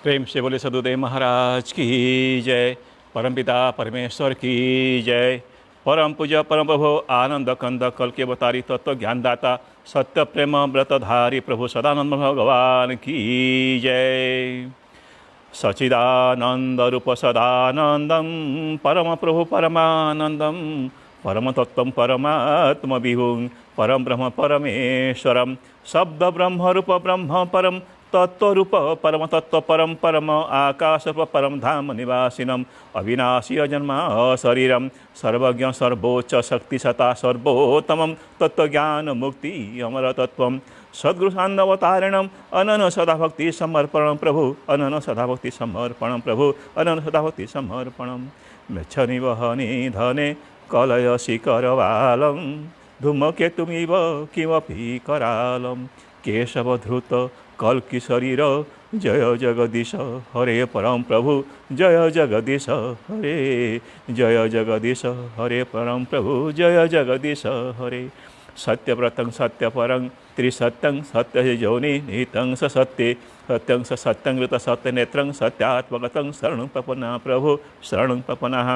प्रेम से बोले सदुदेव महाराज की जय। परमपिता परमेश्वर की जय। परम पूज्य परम प्रभु आनंद कंद कल के अवतारी तत्व ज्ञानदाता सत्य प्रेम व्रतधारी प्रभु सदानंद भगवान की जय। सचिदानंद रूप सदानंदम परम प्रभु परमानंदम परम तत्व परमात्म विभु परम ब्रह्म परमेश्वरम शब्द ब्रह्म रूप ब्रह्म परम तत्वरूप परम तत्व परम परम आकाश रूप परम धाम निवासिनम अविनाशी अजन्मा शरीरम सर्वज्ञ सर्वोच्च शक्ति सता सर्वोत्तम तत्व ज्ञान मुक्ति अमर तत्व सद्गुरु सान्नवतारिणम अनन सदा भक्ति समर्पण प्रभु अनन सदा भक्ति समर्पण प्रभु अनन सदा भक्ति समर्पणम मेच्छनि वहनि धने कलयसि करवालम धूमकेतुमिव किमपि करालम केशवधृत कल्कि शरीर जय जगदीश हरे परम प्रभु जय जगदीश हरे जय जगदीश हरे परम प्रभु जय जगदीश हरे सत्यव्रतं सत्यपरं त्रिसत्यं सत्य जोनि नितं स सत्ये सत्यं स सत्यं कृत सत्यनेत्रं सत्यात्मगतं शरणं पपना प्रभु शरणं पपनः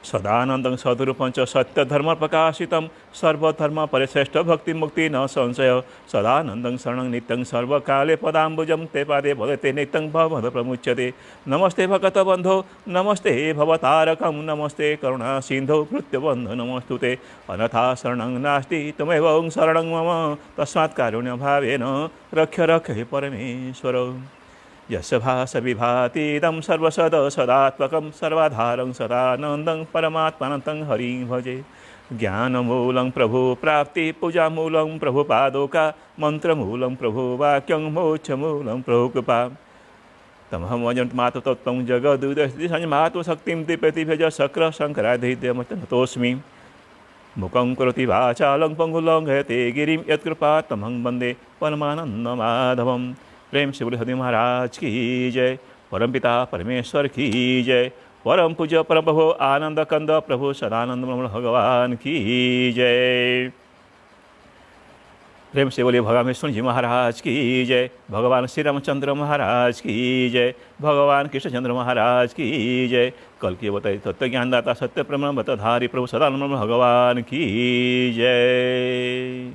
सदानंदं सदरूपं च सत्यधर्म प्रकाशितं सर्वधर्म परिश्रेष्ठ भक्ति मुक्ति न संशय सदानंदं शरणं नित्यं सर्वकाले पदाम्बुजं ते पादे भगते नित्यं भवद प्रमुच्यते नमस्ते भगतबन्धो नमस्ते भवतारकं नमस्ते करुणा सिन्धो भृत्यबन्धो नमस्तुते अनथा शरणं नास्ति त्वमेव शरणं मम तस्मात् कारुण्यभावेन रक्ष रक्ष हे परमेश्वर यस्य भास विभातीदं सर्वसद सदात्मकं सर्वाधारं सदानन्दं परमात्मानन्तं हरिं भजे ज्ञानमूलं प्रभु प्राप्ति पूजामूलं प्रभु पादोका मंत्रमूलं प्रभु वाक्यं मोक्षमूलं प्रभु कृपा तमहं वजन्तमातु तत्त्वं जगदुदयमात्मशक्तिं प्रतिभज शक्र शङ्कराधिद्यमतनतोऽस्मि मुखं करोति वाचालं पङ्गुलं हयते गिरिं यत्कृपा तमहं वन्दे परमानन्दमाधवम्। प्रेम से बोले हरिदेव महाराज की जय। परमपिता परमेश्वर की जय। परम पूज्य परम प्रभु आनंद कंद प्रभु सदानंद भगवान की जय। प्रेम से बोले भगवान विष्णु जी महाराज की जय। भगवान श्री रामचंद्र महाराज की जय। भगवान कृष्णचंद्र महाराज की जय। कल की बताई तत्व ज्ञानदाता सत्य प्रेम व्रतधारी प्रभु सदानंद भगवान की जय।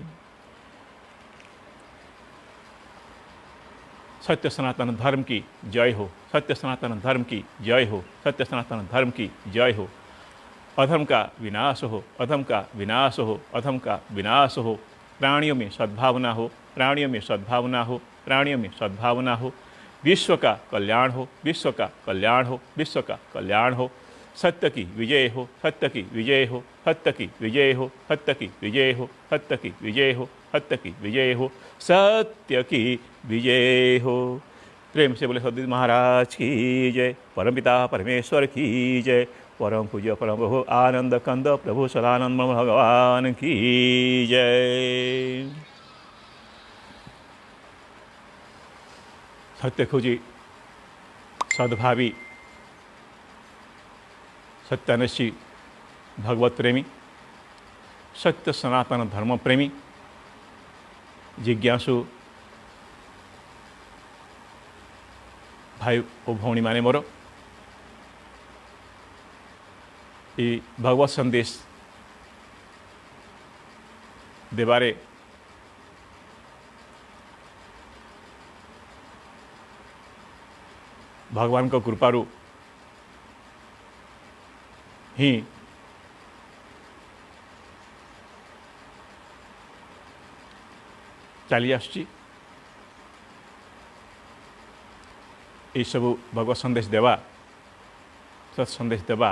सत्य सनातन धर्म की जय हो। सत्य सनातन धर्म की जय हो। सत्य सनातन धर्म की जय हो। अधर्म का विनाश हो। अधर्म का विनाश हो। अधर्म का विनाश हो। प्राणियों में सद्भावना हो। प्राणियों में सद्भावना हो। प्राणियों में सद्भावना हो। विश्व का कल्याण हो। विश्व का कल्याण हो। विश्व का कल्याण हो। सत्य की विजय हो। सत्य की विजय हो। सत्य की विजय हो। सत्य की विजय हो। सत्य की विजय हो। सत्य की विजय हो। सत्य की विजय हो। प्रेम से बोले सदगुरु महाराज की जय। परमपिता परमेश्वर की जय। परम पूज्य परम प्रभु आनंद कंद प्रभु सदानंद भगवान की जय। सत्य खोजी सद्भावी सत्यान्वेषी भगवत प्रेमी सत्य सनातन धर्म प्रेमी जिज्ञासु भाई और भौणी माने मोर ये भगवत संदेश देवारे भगवान को कृपारू ही चली आसुची। ये सब भगवत संदेश देवा सत्संदेश देवा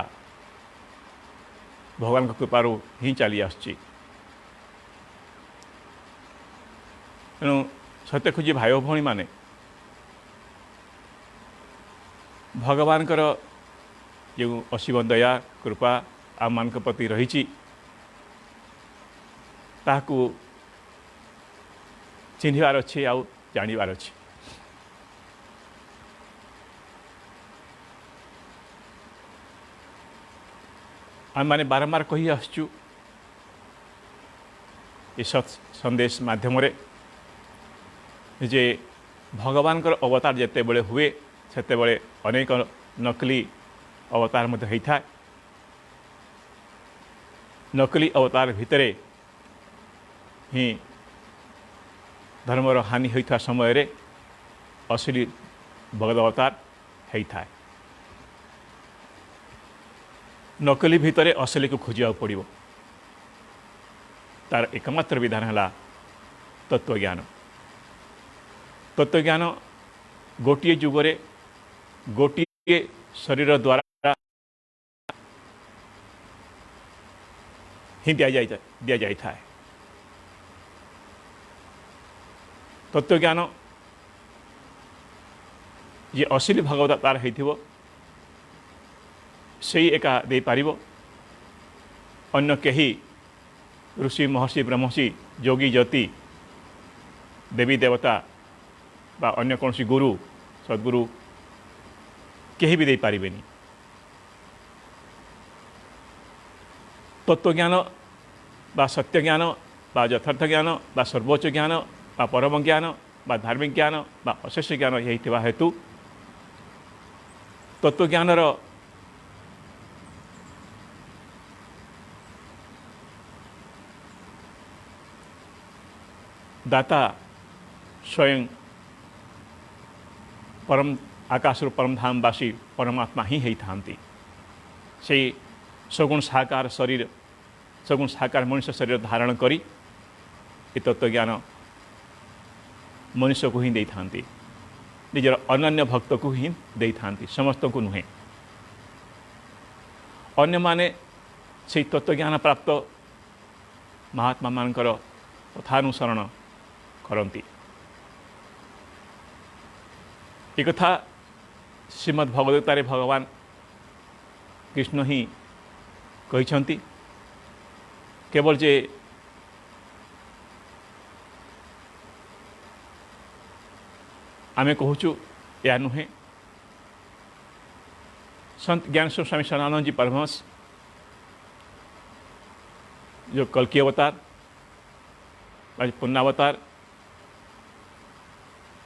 भगवान को कृपारू ही चली आसुची। तेणु सत्य खोजी भाई भौणी माने भगवान जो असीम दया कृपा आम मान प्रति रही ताकू चिन्हबार अच्छे आउ जानिबार अच्छे। आम मैंने बारंबार कही आसचु ये संदेश माध्यम जे भगवान अवतार जिते बड़े हुए सेते बड़े अनेक नकली अवतार मध्य होता है। नकली अवतार भितर ही धर्मर हानि होता समय रे असली भगवत अवतार होता है। नकली भितर असली को खोजा पड़ो। तार एकमात्र विधान है तत्वज्ञान। तत्वज्ञान गोटे जुगरे गोटे शरीर द्वारा ही दि जाए। तत्वज्ञान ये असली भगवत तार हो से एका दे पारिबो। अन्य कहीं ऋषि महर्षि ब्रह्मर्षि योगी ज्योति देवी देवता बा अन्य कौन सी गुरु सद्गुरु कहीं भी दे पारिबेनी। तत्वज्ञान बा सत्य ज्ञान बा यथार्थ ज्ञान बा सर्वोच्च ज्ञान बा परम ज्ञान बा धार्मिक ज्ञान बा अशेष ज्ञान यही हेतु तत्वज्ञानर दाता स्वयं परम आकाश परम धामवासी परमात्मा ही होता से सगुण साकार शरीर सगुण साकार मनुष्य शरीर धारण करी ये तत्वज्ञान मनुष्य को ही दे था। निजर अनन्य भक्त को ही दे था, समस्त को नुहे। अन्य माने से तत्वज्ञान प्राप्त महात्मा मानकर कथानुसरण करती। एक कथा श्रीमद् भगवद्गीतारे भगवान कृष्ण ही कहते केवल जे आमे कहूँ या नुहे। संत ज्ञानेश्वर स्वामी सदानंद जी परमहंस जो कल्कि अवतार पुण्यावतार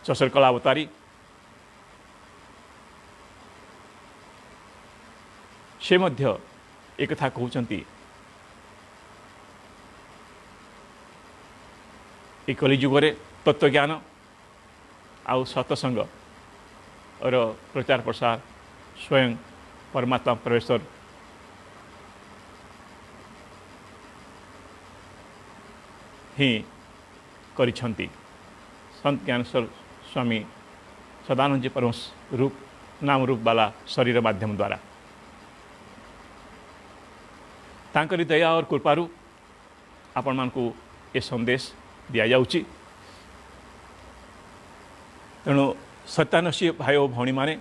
ससरकला अवतारी से मध्य एक कथा कहते ये कलिजुगे तत्वज्ञान आउ सत्संग और प्रचार प्रसार स्वयं परमात्मा परमेश्वर ही करिछंती। संत ज्ञानेश्वर स्वामी सदानंद जी परमहंस रूप नाम रूप वाला शरीर माध्यम द्वारा तांकरी दया और कृपारू आपण मानकु ये संदेश दिया जाउची। तेणु सत्यानशी भाई और भौणी माने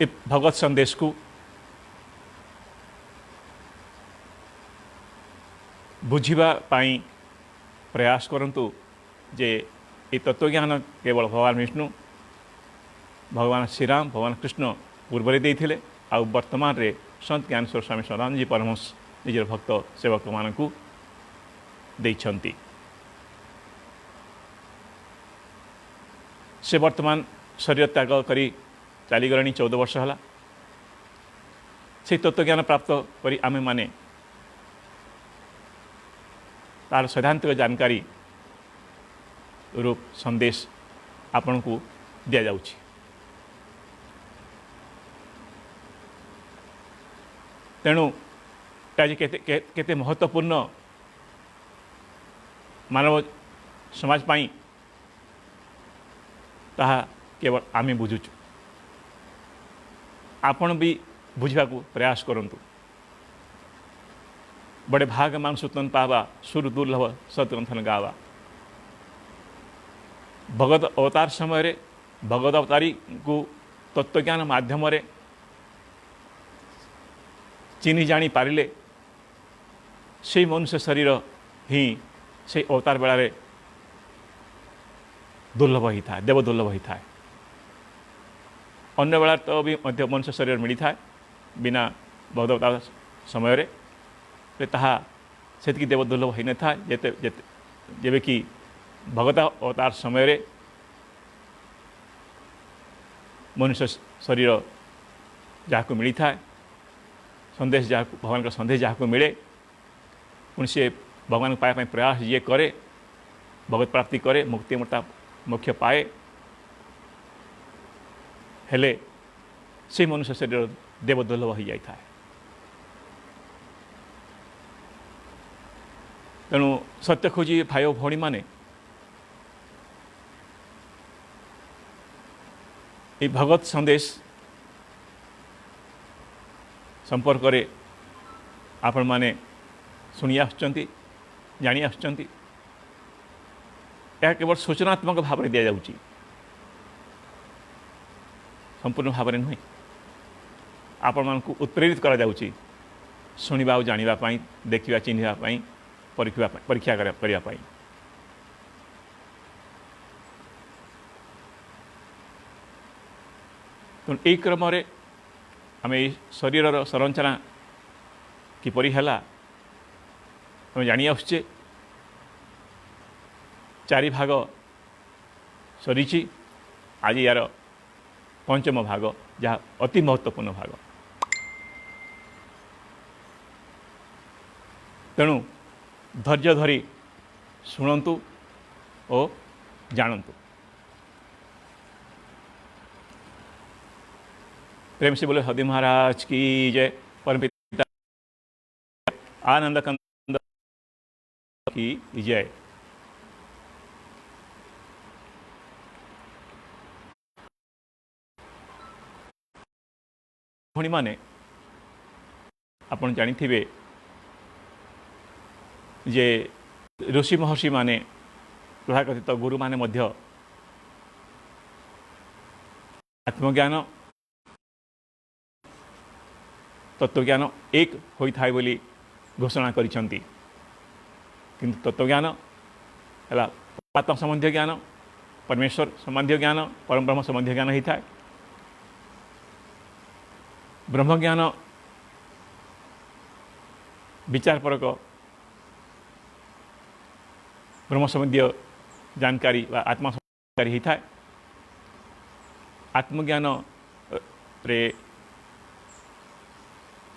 ये भगवत संदेश को बुझिबा पाई प्रयास करंतु जे ये तत्वज्ञान केवल भगवान विष्णु भगवान श्रीराम भगवान कृष्ण पूर्व देइथिले आ वर्तमान रे संत ज्ञानेश्वर स्वामी सदानंद जी परमहंस निजर भक्त सेवक मानकु देइछंती। से वर्तमान शरीर त्याग करी चली गलानी 14 वर्ष है। से तत्वज्ञान प्राप्त करी आमे माने तार सैद्धांतिक जानकारी रूप संदेश आपण को दिया जाउछि। तेणु केते महत्वपूर्ण मानव समाज पाई ताहा केवल आमे बुझुचु। आपण भी बुझा को प्रयास करंतु। बड़े भाग मान सुतन पावा सुर दुर्लभ सतग्रंथन गावा। भगवत अवतार समय रे भगवत अवतारी को तत्वज्ञान माध्यम रे चिन्ह जानी पारिले से मनुष्य शरीर ही से अवतार बेला रे दुर्लभ ही था, देव दुर्लभ ही था। अन्य बेला तो भी मध्य मनुष्य शरीर मिली था बिना भगवत अवतार समय रे ताहा सेतकी देव दुर्लभ ही न था जेते जेबे कि भगत अवतार समय मनुष्य शरीर जहाँ मिली था संदेश जहाँ भगवान का संदेश जहाँ मिले पुणी से भगवान पाया प्रयास ये करे भगवत प्राप्ति करे मुक्ति मोक्ष पाए हेले से मनुष्य शरीर देवदुर्लभ हो जाता है। तेणु सत्य खोजी भाई भौणी माने ये भगवत संदेश संपर्क में आपण माने शुणी आसुचंती जानी आसुचंती यह केवल सूचनात्मक भाव में दि जाउची संपूर्ण भाव में नुहे आपण मानकु उत्प्रेरित करा जाउची शुणिबा जानिबा पई देखिबा चिन्हिबा पई परीक्षा करबा पई। तो यही क्रम आम शरीर संरचना किपरि हैला आम जानी आसुचे चारि भाग सरीची आज यार पंचम भाग जहाँ अति महत्वपूर्ण भाग। तेणु धैर्य धरी शुणु और जानतु। प्रेम से बोले हदि महाराज की जय। परम पिता आनंद कंद की जय। भणी माने आपण जानिथिबे जे ऋषि महर्षि माने तथाकथित गुरु माने मध्य आत्मज्ञान तत्वज्ञान एक होइथाय बोली घोषणा करिसंती किंतु तत्वज्ञान है आत्मा संबंधी ज्ञान परमेश्वर संबंधी ज्ञान परम ब्रह्म संबंधी ज्ञान ही था। ब्रह्मज्ञान विचारपरक ब्रह्म संबंधी जानकारी व आत्मा जानकारी ही था। आत्मज्ञान रे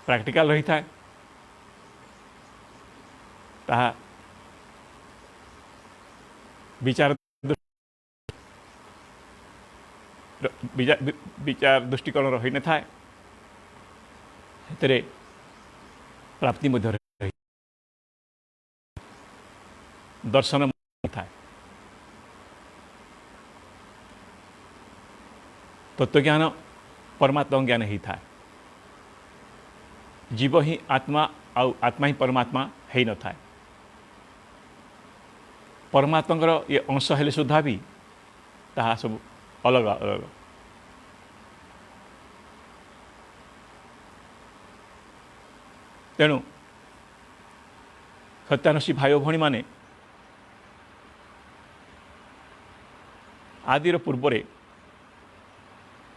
प्रैक्टिकल रही था ताहा विचार विचार दृष्टिकोण रही न था तेरे प्राप्ति मध्य रही दर्शन था। तत्वज्ञान परमात्मा ज्ञान ही था। जीव ही आत्मा आउ आत्मा ही परमात्मा है न था। परमात्मा ये अंश हेले सुधा भी ताहा सब अलग अलग। तेणु सत्यानुषी भाई भणी माने आदिर पूर्वरे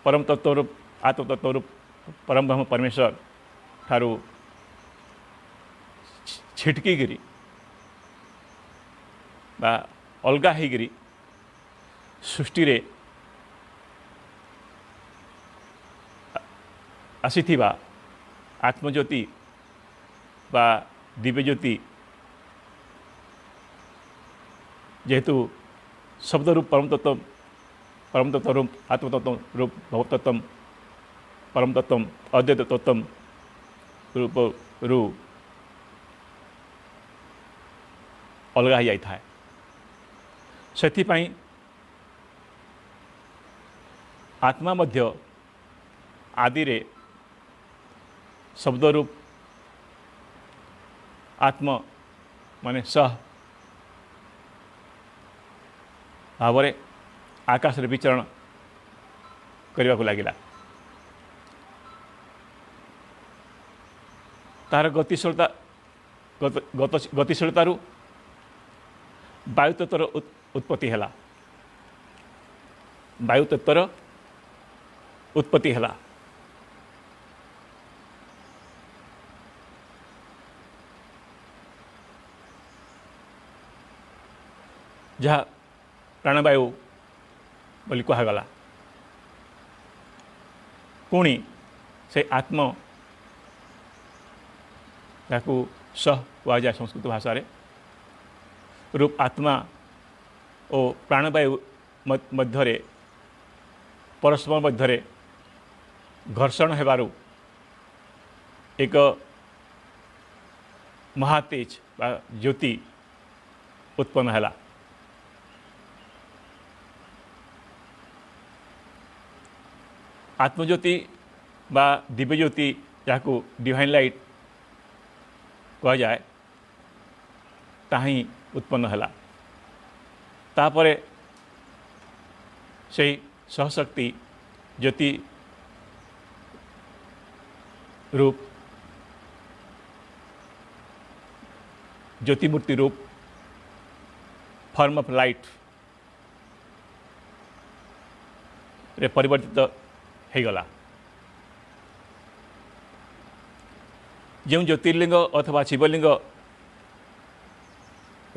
परम तत्वरूप आत्मतत्वरूप परम ब्रह्म परमेश्वर ठारू छिटकी गिरी बा अलगा ही गिरी सृष्टि रे आसीथिबा आत्मज्योति बा दिव्यज्योति जेहेतु शब्द रूप परम तत्व रूप आत्मतत्व रूप भवतत्व परम तत्व अद्वैत तत्व रूप रू अलग ही जाता है। से आत्मा मध्य आदि रे शब्द रूप आत्म माने सह भाव आकाश रे विचरण करने को लगिला। तार गतिशीलता गतिशीलतार वायु तत्वर उत्पत्ति है। वायु तत्वर उत्पत्ति है। जहाँ प्राणवायु बोली कहगला। पुणी से आत्म ताकू सह कह जाए संस्कृत भाषा रे रूप आत्मा और प्राणवायु मध्य परस्पर मध्य घर्षण हेबारु एक महातेज बा ज्योति उत्पन्न हैला। आत्मज्योति बा दिव्यज्योति जहाँ डिवाइन लाइट कह जाए ताही उत्पन्न हैला। तापरे से सहशक्ति ज्योति रूप ज्योतिमूर्ति रूप फॉर्म ऑफ लाइट रे परिवर्तित हो गला। जो ज्योतिर्लिंग अथवा शिवलिंग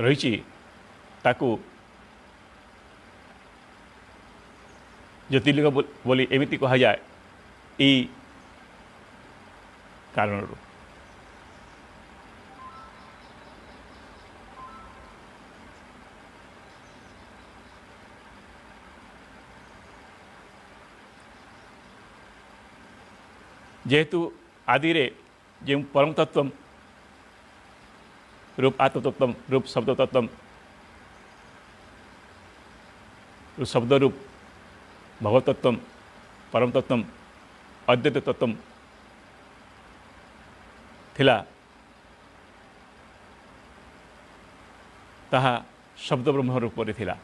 रही ताकू ज्योतिर्लिंग बोली एमिति कहा जाए ई कारण। जेहेतु आदि रे जो परम तत्व रूप आत्मतत्व रूप शब्द तत्व रूप शब्द रूप भगवत तत्व परम तत्व अद्वैत तत्व थिला ताहा शब्द ब्रह्म रूप रे थिला।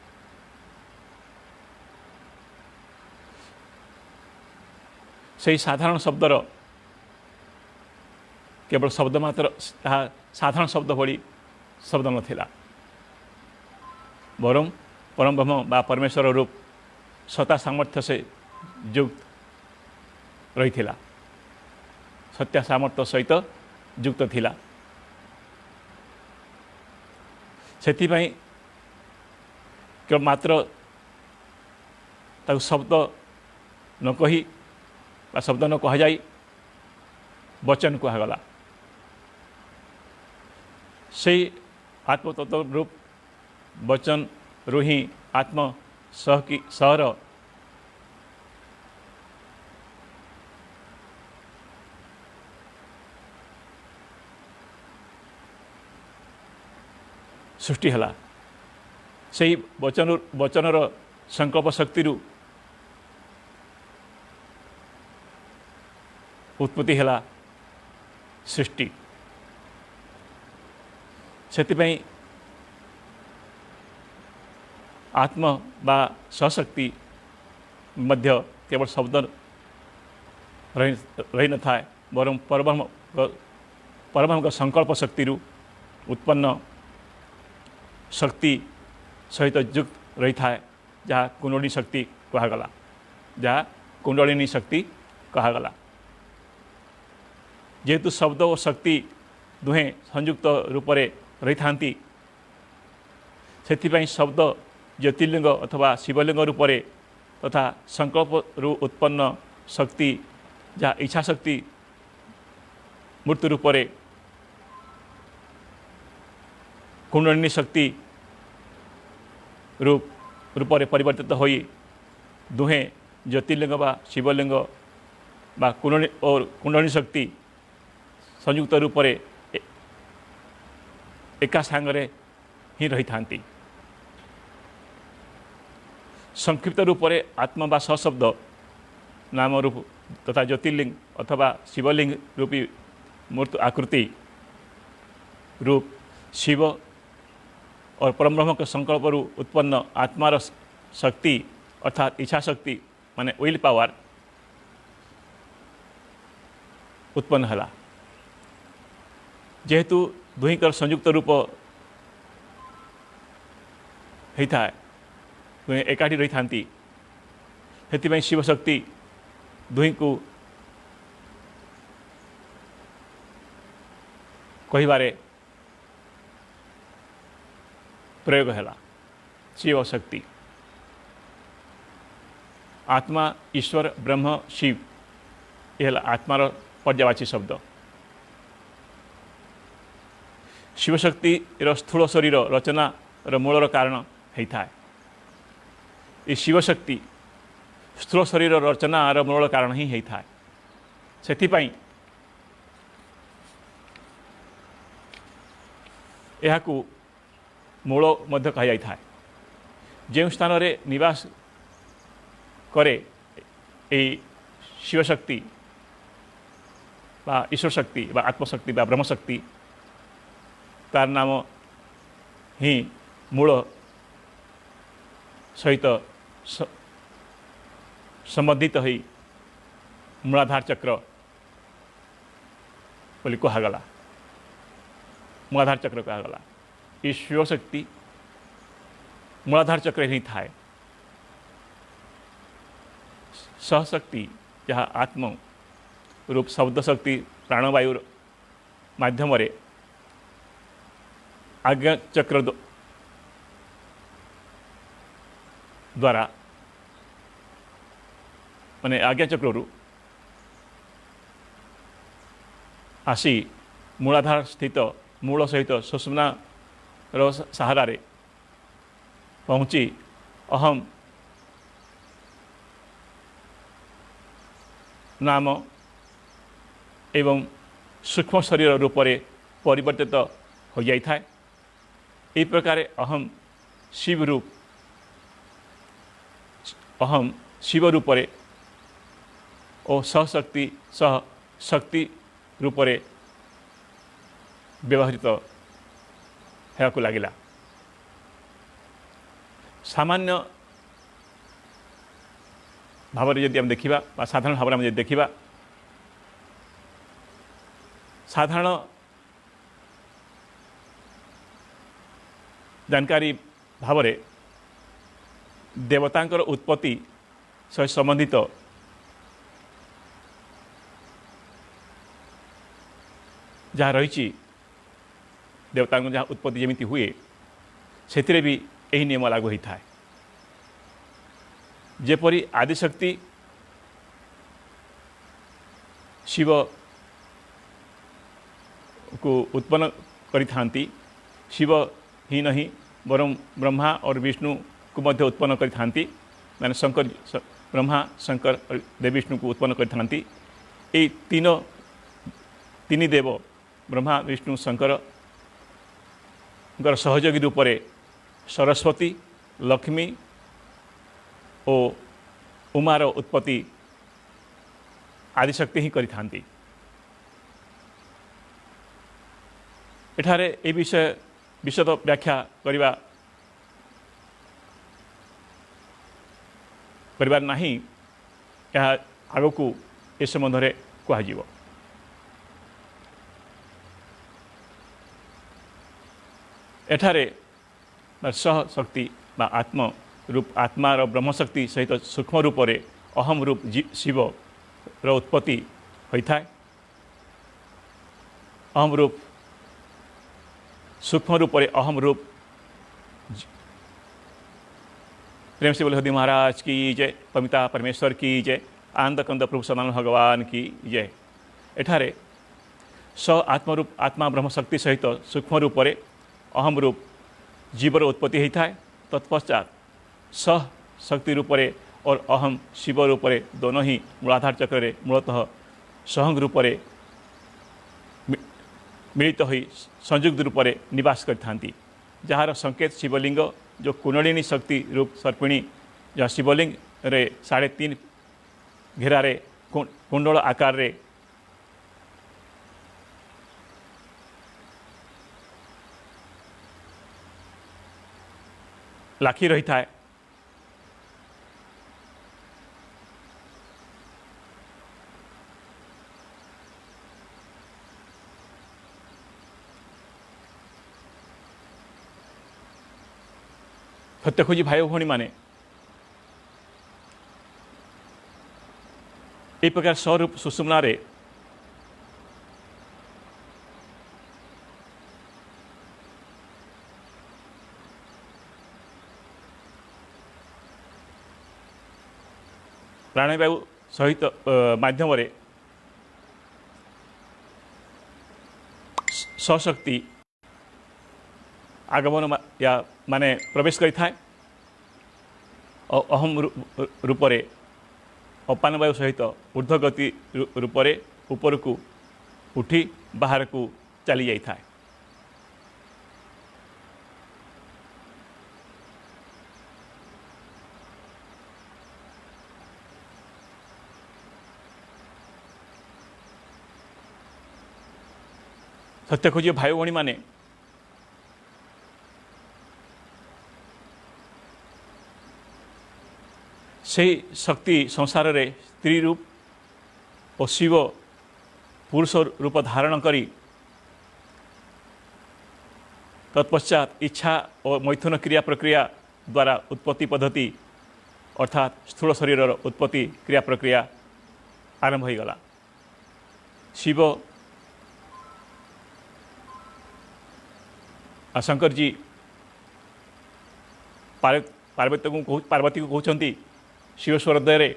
से साधारण शब्दर केवल शब्द मात्र साधारण शब्द भली शब्द नथिला बरं परम ब्रह्म बा परमेश्वर रूप सत्ता सामर्थ्य से युक्त रही थिला, सत्य सामर्थ्य सहित युक्त थिला। सेथिपाई केवल मात्र ताकु शब्द न कही बा शब्द न कह जाई वचन कहगला। से आत्मतत्व रूप वचन रूही आत्म सह की सहर सृष्टि हला। से वचनर संकल्प शक्ति उत्पत्ति हला सृष्टि। सेतिपई आत्म बा सहशक्ति मध्य केवल शब्द रही न था बरं परब्रह्म संकल्प शक्ति उत्पन्न शक्ति सहित युक्त रही था जहाँ कुंडलिनी शक्ति कहगला, जहाँ कुंडलिनी शक्ति कहगला। जेहेतु शब्द और शक्ति दुहे संयुक्त रूप से रही थांती सेथिपाई शब्द ज्योतिर्लिंग अथवा शिवलिंग रूप से तथा संकल्प रु उत्पन्न शक्ति जहाँ इच्छा शक्ति मूर्ति रूप से कुंडलिनी शक्ति रूप से परिवर्तित होई दुहे ज्योतिर्लिंग बा शिवलिंग बा कुंडलिनी शक्ति संयुक्त रूप से एका सांगरे ही रही थांती। संक्षिप्त रूप से आत्मा बा सशब्द नाम रूप तथा ज्योतिर्लिंग अथवा शिवलिंग रूपी मूर्त आकृति रूप शिव और परमब्रह्म के संकल्प उत्पन्न आत्मार शक्ति अर्थात इच्छा शक्ति माने विल पावर उत्पन्न हला। जेहेतु दुहीकर संयुक्त रूप होता है दुहे एकाठी रही थांती से शिव शक्ति दुही को कहबारे प्रयोग है शिव शक्ति। आत्मा ईश्वर ब्रह्म शिव यह आत्मार पर्यावाची शब्द। शिवशक्ति स्थूल शरीर रचनार मूलर कारण होता है। ये शिवशक्ति स्थूल शरीर रचनार मूल कारण ही होता है। से यह मूल मध्य कहा जाता है। जो स्थान रे निवास करे ये शिवशक्ति बा ईश्वर शक्ति बा आत्मशक्ति बा ब्रह्मशक्ति तार नाम ही मूल सहित संबंधित हो मूलाधार चक्र बोली कहगला। मूलाधार चक्र कहगला। ये शिवशक्ति मूलाधार चक्र ही थाए। सहशक्ति जहाँ आत्म रूप शब्द शक्ति प्राणवायु माध्यम आज्ञा चक्र द्वारा माने आज्ञा चक्र आसी मूलाधार स्थित मूल सहित सुषुम्ना सहारा पहुँची अहम नाम एवं सूक्ष्म शरीर रूप से परिवर्तित हो जाता है। इस प्रकार अहम शिव रूप और सहशक्ति सह शक्ति रूप से व्यवहृत होगा लगिला। सामान्य भाव में जब देखा साधारण भाव में देखा साधारण जानकारी भाव में देवतांकर उत्पत्ति सहित संबंधित जहाँ रही देवता जहाँ उत्पत्ति जमी हुए से भी यही नियम लागू होता है। जेपरी आदिशक्ति शिव को उत्पन्न करि शिव ही नहीं बरम ब्रह्मा और विष्णु को मध्य उत्पन्न करि माने शंकर ब्रह्मा शंकर और देव विष्णु को उत्पन्न करि ये तीन देव ब्रह्मा विष्णु शंकर सहयोगी रूप से सरस्वती लक्ष्मी और उमार उत्पत्ति आदिशक्ति ही करिथांती। एठारे ए विषय विशद व्याख्या करिबार नहीं। यह आग को ए संबंध में कह एठारे सह शक्ति बा आत्म रूप आत्मार ब्रह्मशक्ति सहित सूक्ष्म रूप से अहम रूप शिव रो उत्पत्ति होता है। अहम रूप सूक्ष्म रूप से अहम रूप प्रेम से बोले हदि महाराज की जय, पमिता परमेश्वर की जय, आनंद कंद प्रभु सदानंद भगवान की जय। एठारे स आत्मरूप आत्मा ब्रह्मशक्ति सहित सूक्ष्म रूप से अहम रूप जीवर उत्पत्ति होता है। तत्पश्चात सह शक्ति रूप से और अहम शिव रूप से दोनों ही मूलाधार चक्र रे मूलतः सहंग रूप से मिलित हो संयुक्त रूप से निवास करथांती। जार संकेत शिवलिंग जो कुंडलिनी शक्ति रूप सर्पिणी जहाँ शिवलिंग रे 3.5 घेरा रे कुंडल आकार रे लाखी रही था। सत्य खोजी भाई भौणी माने एक प्रकार स्वरूप सुषुम्ना रे प्राणवायु सहित माध्यम सशक्ति आगमन या माने प्रवेश करि थाए और अहम रूप से अपान वायु सहित ऊर्ध्वगति रूप से ऊपर को उठी बाहर को चली जाई थाए। सत्य खोजी भाई भणी माने से शक्ति संसार रे स्त्री रूप और शिव पुरुष रूप धारण करी तत्पश्चात इच्छा और मैथुन क्रिया प्रक्रिया द्वारा उत्पत्ति पद्धति अर्थात स्थूल शरीर उत्पत्ति क्रिया प्रक्रिया आरंभ हो गला। शिव शंकर जी पार्वती को कहते शिव स्वरदय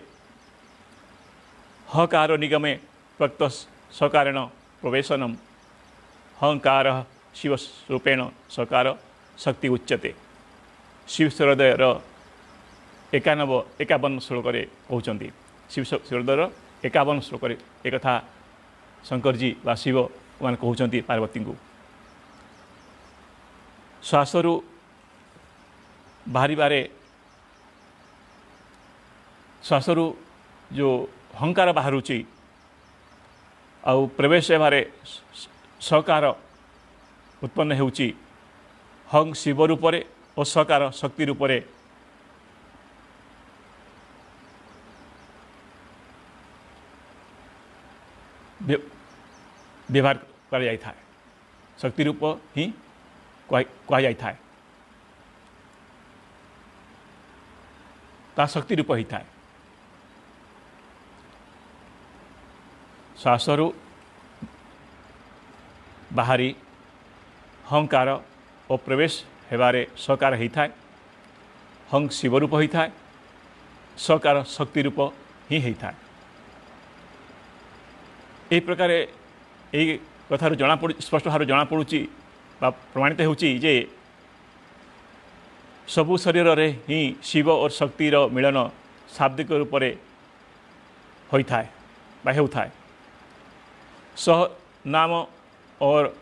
हकार निगमे प्रक्त सकारेण प्रवेशनम हंकार शिव रूपेण सकार शक्ति उच्यते। शिव स्वरदय 51 श्लोक कहते शिव स्वरदय 51 श्लोक एक कथा शंकर जी व शिव मान कहते पार्वती को श्वासरू बाहरी बारे श्वासरू जो हंकार बाहरुची आउ प्रवेश बारे सकार उत्पन्न होउची हंग शिव रूप और सकार शक्ति रूप व्यवहार कर जाई था। शक्ति रूप ही कह जाई था ता शक्ति रूप ही था। श्वासरू बाहरी हंकार और प्रवेश हेबारे सकार ही था। हंग शिव रूप ही था सकार शक्ति रूप ही होता है। यही प्रकार यही कथार जना पड़ स्पष्ट भाव जना पड़ुची प्रमाणित होची जे सबु शरीर रे ही शिव और शक्तिर मिलन शाब्दिक रूप से होता है बा होता है। सह नाम और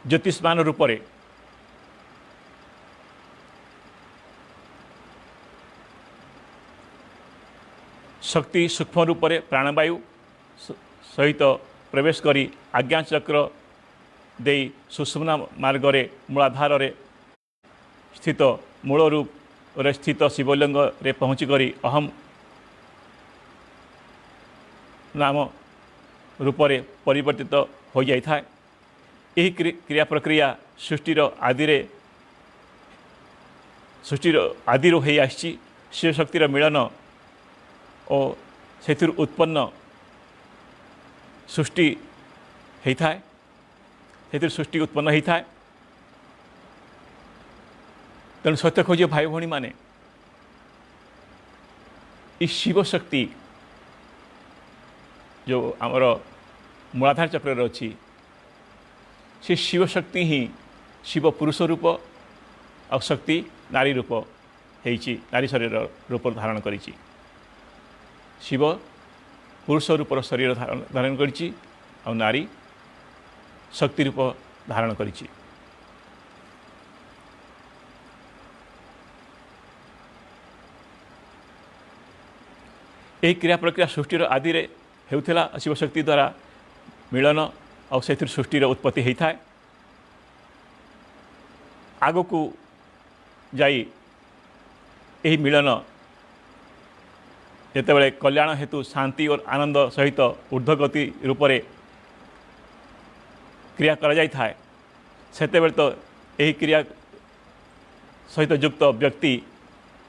ज्योतिष्मान रूप से शक्ति सूक्ष्म रूप से प्राणवायु सहित प्रवेश करी आज्ञा चक्र दे सुषुम्ना मार्ग रे मूलाधार रे स्थित मूल रूप रे स्थित शिवलिंग रे पहुँची करी अहम नाम रूप से परिवर्तित हो जाई था। यही क्रिया प्रक्रिया सृष्टिर आदि हो आसी शिव शक्तिर मिलन और से उत्पन्न सृष्टि होता है। से सृष्टि उत्पन्न होता है। तेणु सत्य खोज भाई भणी माने इस शिव शक्ति जो आमर मूलाधार चक्र अच्छी से शिव शक्ति ही शिव पुरुष रूप और शक्ति नारी रूप होती नारी शरीर रूप धारण करी। शिव पुरुष रूप शरीर धारण करी और नारी शक्ति रूप धारण करी। यही क्रिया प्रक्रिया सृष्टिर आदि रे हेउथिला शिव शक्ति द्वारा मिलन और से सृष्टिर उत्पत्ति होता है। आग को जाई यही मिलन जितेबाला कल्याण हेतु शांति और आनंद सहित ऊर्ध्वगति रूप से क्रिया करा जाई था सेतेबेले तो यही क्रिया सहित युक्त व्यक्ति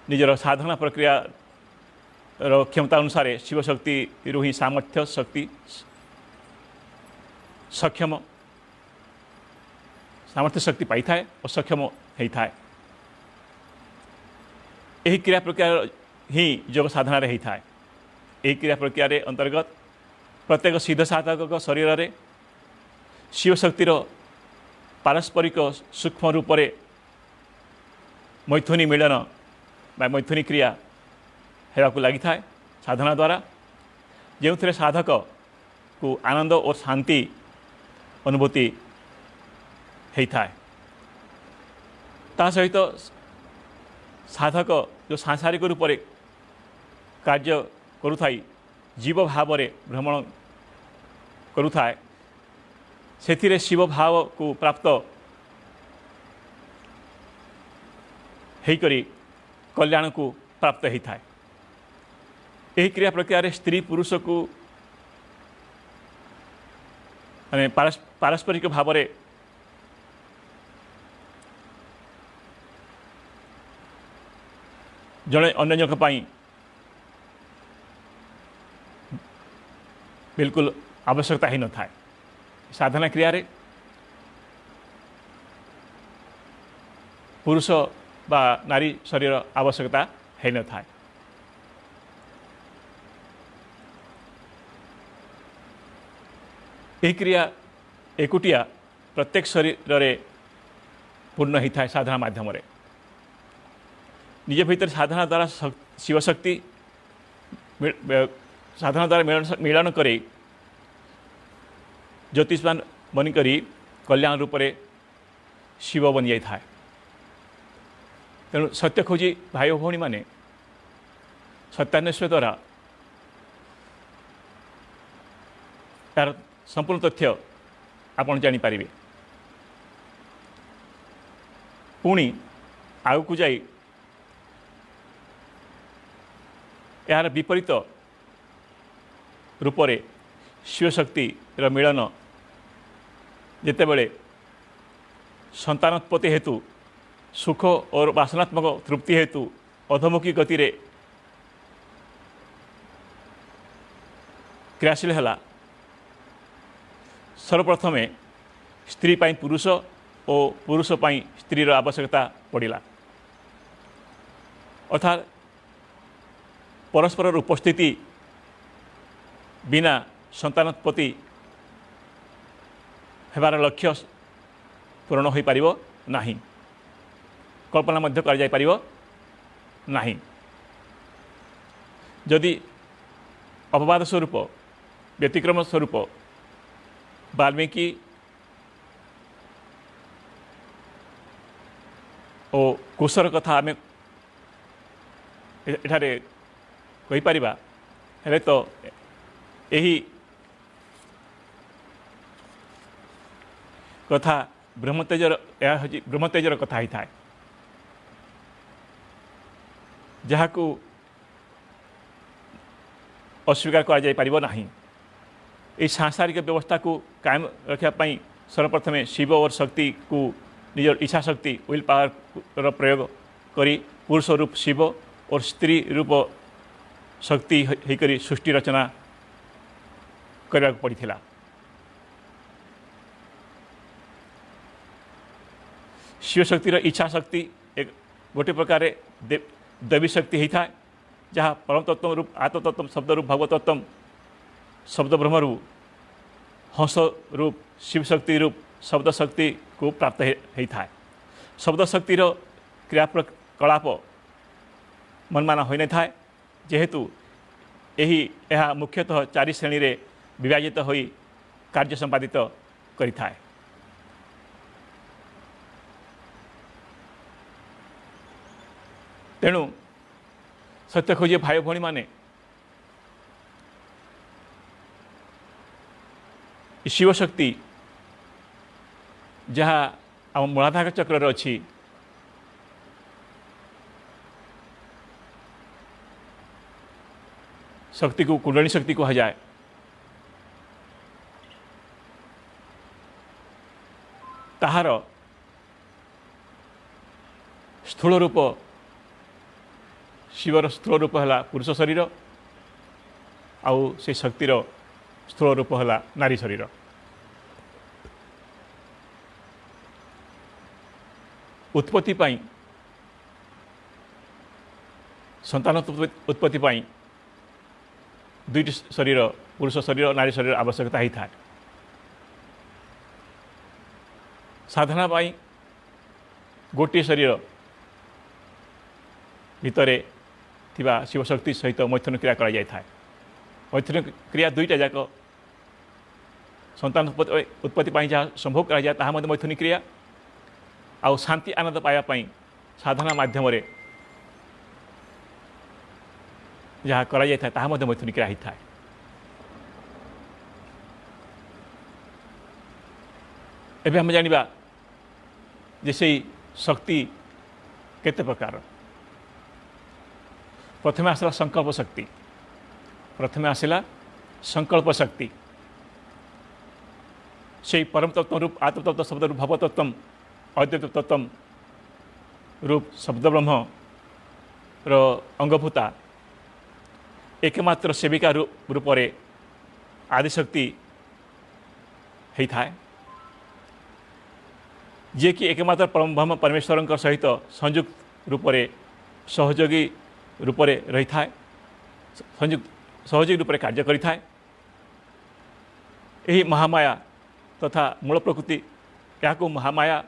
निजर साधना प्रक्रिया क्षमता अनुसार शिव शक्ति रू ही सामर्थ्य शक्ति सक्षम सामर्थ्य शक्ति पाई था और सक्षम होता है। यही क्रिया प्रक्रिया ही योग साधना होता है। यही क्रिया प्रक्रिया अंतर्गत प्रत्येक सिद्ध साधक शरीर में शिव शक्तिर पारस्परिक सूक्ष्म रूप से मैथुनी मिलन बा मैथुनी क्रिया होगा लगी था साधना द्वारा, जो थे साधक को आनंद और शांति अनुभूति होता है। ता सहित साधक जो सांसारिक रूप से कार्य करुथाई जीव भाव में भ्रमण करुथाए से शिव भाव को प्राप्त होकर कल्याण को प्राप्त होता है। यही क्रिया प्रक्रिया स्त्री पुरुष को माने पारस्परिक भाव में जड़े अन्य जन बिल्कुल आवश्यकता ही न था। साधना क्रिया रे पुरुष बा नारी शरीर आवश्यकता है न था। यह क्रिया एकुटिया प्रत्येक शरीर रे पूर्ण होता है साधना माध्यम रे। निज भीतर साधना द्वारा शिवशक्ति साधना द्वारा मिलन करे ज्योतिषमान बनिक कल्याण रूप से शिव बन जाता है। तेणु सत्य खोजी भाई भौणी मैंने सत्यान्वेषण द्वारा यार संपूर्ण तथ्य आपन जानीपारे। पुणी आग को जाई यार विपरीत रूप से शिवशक्ति मिलन जिते बड़े संतानोत्पत्ति हेतु सुख और वासनात्मक तृप्ति हेतु अधोमुखी गति रे क्रियाशील है। सर्वप्रथमे स्त्री पाई पुरुष और पुरुष पाई स्त्रीर आवश्यकता पड़ा। अर्थात परस्पर उपस्थिति बिना संतानोत्पत्ति हेबार लक्ष्य पूरण हो पारिबो नाही, कल्पना मध्य कर जाय पारिबो नाही। जदि अपवाद स्वरूप व्यतिक्रम स्वरूप वाल्मीकि और कुशर कथा आम एठारे कहि परिबा हेले तो यही कथा ब्रह्मतेजर ब्रह्मतेजर कथा ही थाए, जहाँ को अस्वीकार कर जाय पारिबो नाही। इस सांसारिक व्यवस्था को कायम रखापी सर्वप्रथमे शिव और शक्ति को निजर इच्छा शक्ति विल पावर प्रयोग करी पुरुष रूप शिव और स्त्री रूप शक्ति होकर सृष्टि रचना करने पड़ा। शिव शक्तिर इच्छा शक्ति एक गोटे प्रकार दैवी शक्ति होता है, जहाँ परम तत्व रूप आत्मतत्व शब्द रूप भगवत तत्व शब्द ब्रह्म रूप हंस रूप शिव शक्ति रूप शब्द शक्ति को प्राप्त होता है। शब्द शक्तिर क्रियाकलाप मनमाना हो न था, जेहेतु यह मुख्यतः 4 श्रेणी रे विभाजित हो कार्य संपादित करिथाए। तेणु सत्य खोजी भाई भौणी माने शिवशक्ति जहाँ आम मूलाधार चक्र अच्छी शक्ति को कुंडलिनी शक्ति कहा जाए। ताहार स्थूल रूप शिवर स्थूल रूप है पुरुष शरीर, आउ से शक्तिर स्थूल रूप है नारी शरीर। उत्पत्ति पाई संतान उत्पत्ति पाई दुईटी शरीर पुरुष शरीर नारी शरीर आवश्यकता ही था। साधना पाई गोटे शरीर भितरे थिबा शिवशक्ति सहित मैथुन क्रिया करा जाय था। मैथुन क्रिया दुईटा जाक संतान उत्पत्ति पाई जहाँ संभव करा जाए ताहा मध्य मैथुनी क्रिया आउ शांति आनंद पाया पाई साधना माध्यम रे जहाँ करा जाय था ताहा मध्य मैथुनी क्रिया ही था। एबे हम जानिबा जे सेही शक्ति केते प्रकार। प्रथमे आसला संकल्प शक्ति। प्रथमे आसला संकल्प शक्ति से परम तत्व रूप आत्मतत्व शब्द रूप भवतत्व अद्वैत तत्व रूप शब्द ब्रह्म रो अंगभूता एकमात्र सेविका रूप रे आदिशक्ति ही थाए जे कि एकमात्र परम ब्रह्म परमेश्वर सहित संयुक्त रूप रे सहयोगी रूप रे रही थाए सहयोगी रूप रे कार्य करि थाए। एही महामाया तथा मूल प्रकृति या महामाया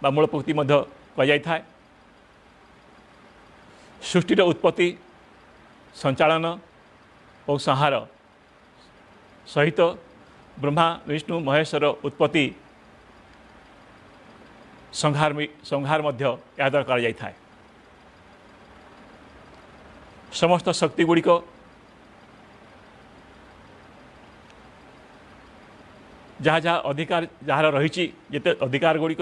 बा मूल प्रकृति मध्य कह थाए। सृष्टिर उत्पत्ति संचालन और संहार सहित ब्रह्मा विष्णु महेश्वर उत्पत्ति संहार मध्य या द्वारा करा जाय थाए। समस्त शक्ति गुड़िक जहाँ जहाँ अधिकार जार रही जिते अधिकार गुड़िक